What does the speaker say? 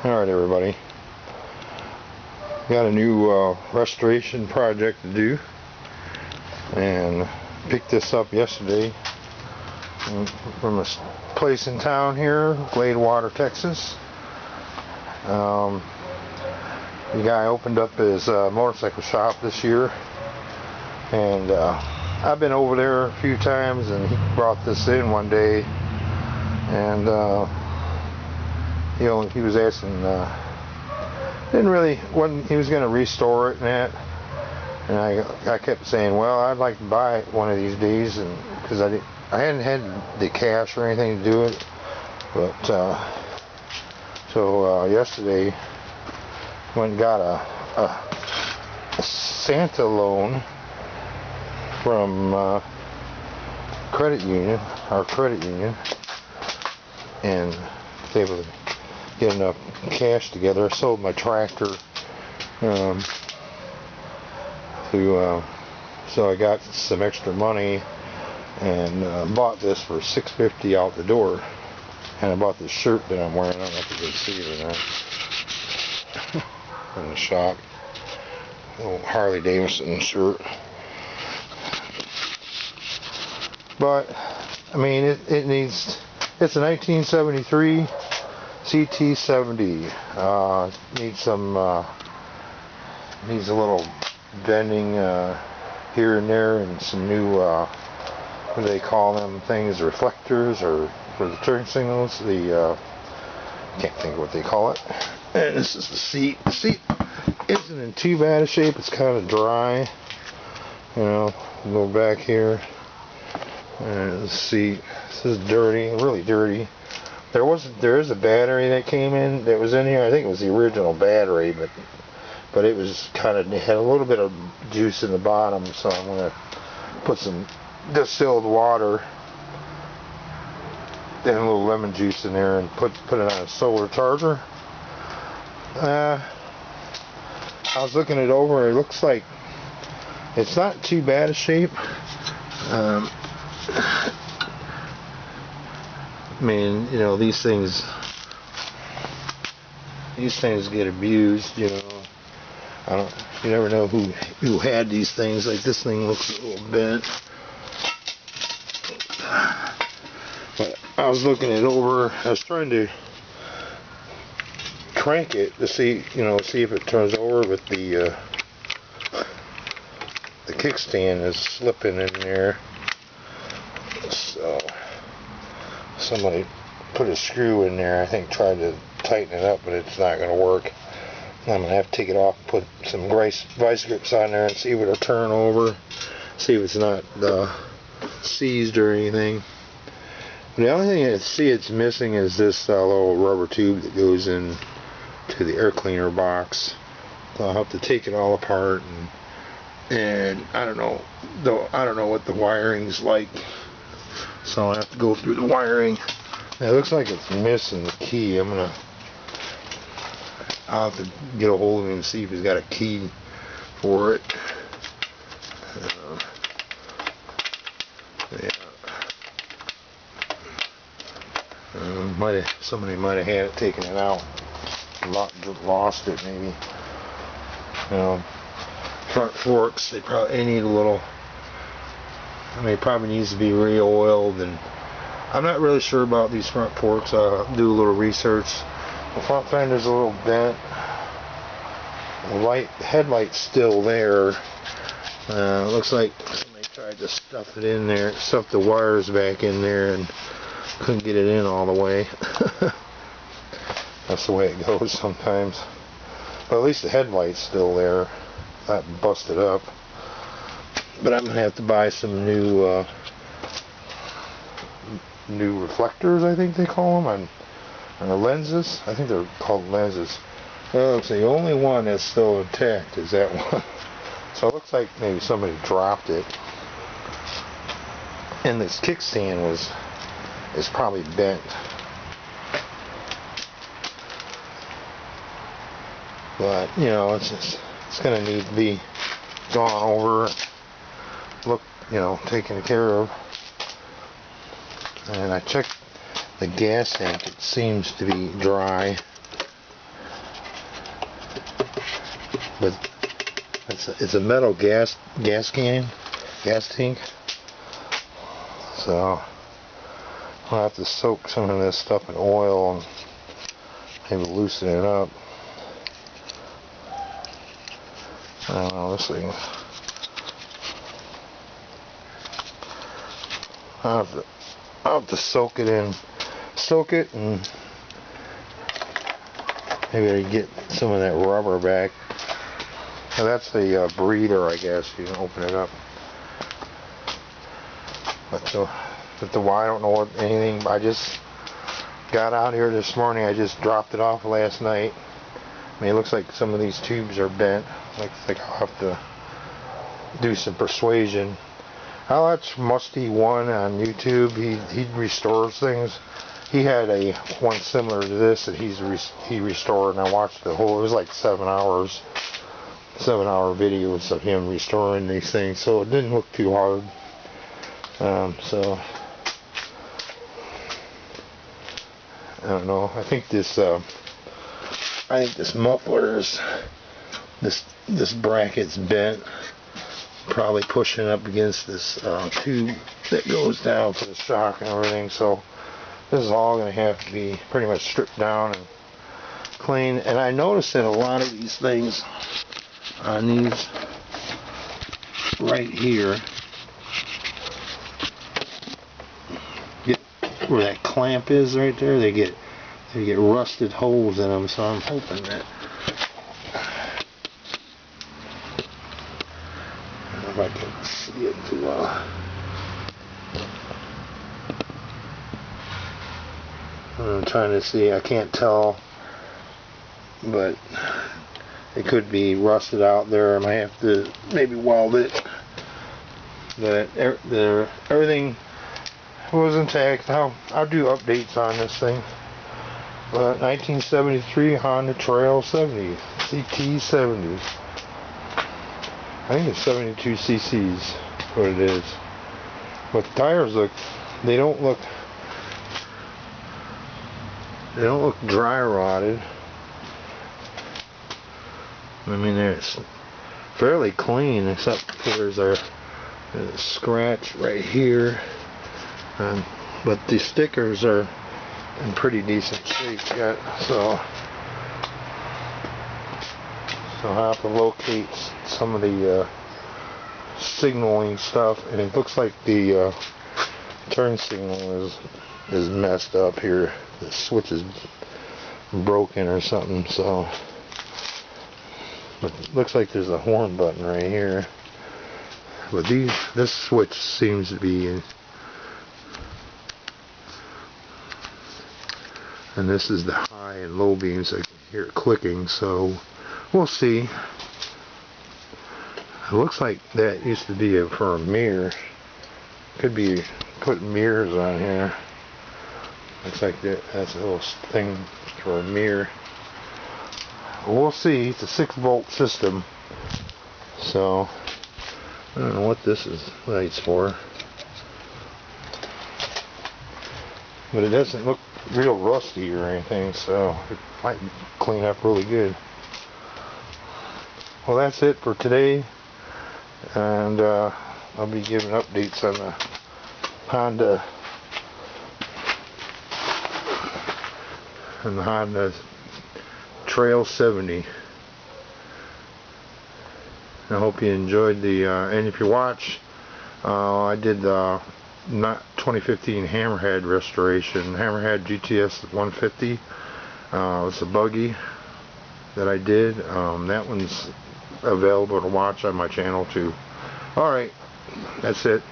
Alright everybody, got a new restoration project to do, and picked this up yesterday from a place in town here, Gladewater Texas. The guy opened up his motorcycle shop this year, and I've been over there a few times, and he brought this in one day, and he was asking, he was going to restore it and that, and I kept saying, well, I'd like to buy it one of these days, and because I hadn't had the cash or anything to do it, but so yesterday went and got a Santa loan from our credit union, and was able to get enough cash together. I sold my tractor, so I got some extra money and bought this for $6.50 out the door. And I bought this shirt that I'm wearing. I don't know if you can see it or not. In the shop, little Harley Davidson shirt. But I mean, it needs. It's a 1973 CT70. Needs a little bending here and there, and some new what do they call them things? Reflectors, or for the turn signals. Can't think of what they call it. And this is the seat. The seat isn't in too bad a shape. It's kind of dry. Go back here. And the seat. This is dirty, really dirty. There is a battery that came in that was in here. I think it was the original battery, but it was had a little bit of juice in the bottom, so I'm gonna put some distilled water and a little lemon juice in there and put it on a solar charger. I was looking it over. It looks like it's not too bad a shape. I mean, these things get abused. You never know who had these things. Like, this thing looks a little bent. But I was looking it over. I was trying to crank it to see if it turns over, but the kickstand is slipping in there. So somebody put a screw in there, I think, tried to tighten it up, but it's not going to work. I'm going to have to take it off and put some vice grips on there and see if it'll turn over, see if it's not seized or anything. The only thing I see it's missing is this little rubber tube that goes in to the air cleaner box. So I'll have to take it all apart, and I don't know what the wiring's like, so I'll have to go through the wiring. It looks like it's missing the key. I'll have to get a hold of him and see if he's got a key for it. Somebody might have had it, taken it out, lost it maybe. Front forks, they need a little. It probably needs to be re-oiled, and I'm not really sure about these front forks. I'll do a little research. The front fender's a little bent. The headlight's still there. Looks like somebody tried to stuff it in there, stuff the wires back in there, and couldn't get it in all the way. That's the way it goes sometimes. But at least the headlight's still there, not busted up. But I'm gonna have to buy some new reflectors, I think they call them, on the lenses. I think they're called lenses. Well, it's the only one that's still intact is that one. So it looks like maybe somebody dropped it. And this kickstand is probably bent. But it's gonna need to be gone over, taken care of. And I checked the gas tank. It seems to be dry. but it's a metal gas tank. So I'll have to soak some of this stuff in oil and maybe loosen it up. I don't know, this thing. I'll have to soak it and maybe I get some of that rubber back. Now that's the breather, I guess. You can open it up. But I don't know anything. I just got out here this morning. I just dropped it off last night. I mean, it looks like some of these tubes are bent. Looks like I'll have to do some persuasion. I watch Musty One on YouTube. He restores things. He had one similar to this that he restored, and I watched the whole. It was like 7-hour videos of him restoring these things. So it didn't look too hard. So I don't know. I think this muffler's this bracket's bent. Probably pushing up against this tube that goes down for the shock and everything. So this is all going to have to be pretty much stripped down and cleaned. And I noticed that a lot of these things on these right here, where that clamp is right there, they get rusted holes in them. So I'm hoping that if I can see it too well. I'm trying to see. I can't tell, but it could be rusted out there. I might have to maybe weld it. Everything was intact. I'll do updates on this thing. But 1973 Honda Trail 70 CT70. I think it's 72 cc's what it is. But the tires they don't look dry rotted. I mean, they're fairly clean, except for there's a scratch right here. But the stickers are in pretty decent shape yet, so I'll have to locate some of the signaling stuff, and it looks like the turn signal is messed up here. The switch is broken or something, so but it looks like there's a horn button right here. But this switch seems to be and this is the high and low beams. I can hear it clicking, so we'll see. It looks like that used to be for a mirror. Could be putting mirrors on here. Looks like that's a little thing for a mirror. We'll see. It's a 6-volt system, so I don't know what this is lights for, but it doesn't look real rusty or anything, so it might clean up really good. Well, that's it for today, and I'll be giving updates on the Honda Trail 70. I hope you enjoyed the and if you watch, I did the 2015 Hammerhead restoration, Hammerhead GTS 150. It's a buggy that I did. That one's available to watch on my channel too. Alright, that's it.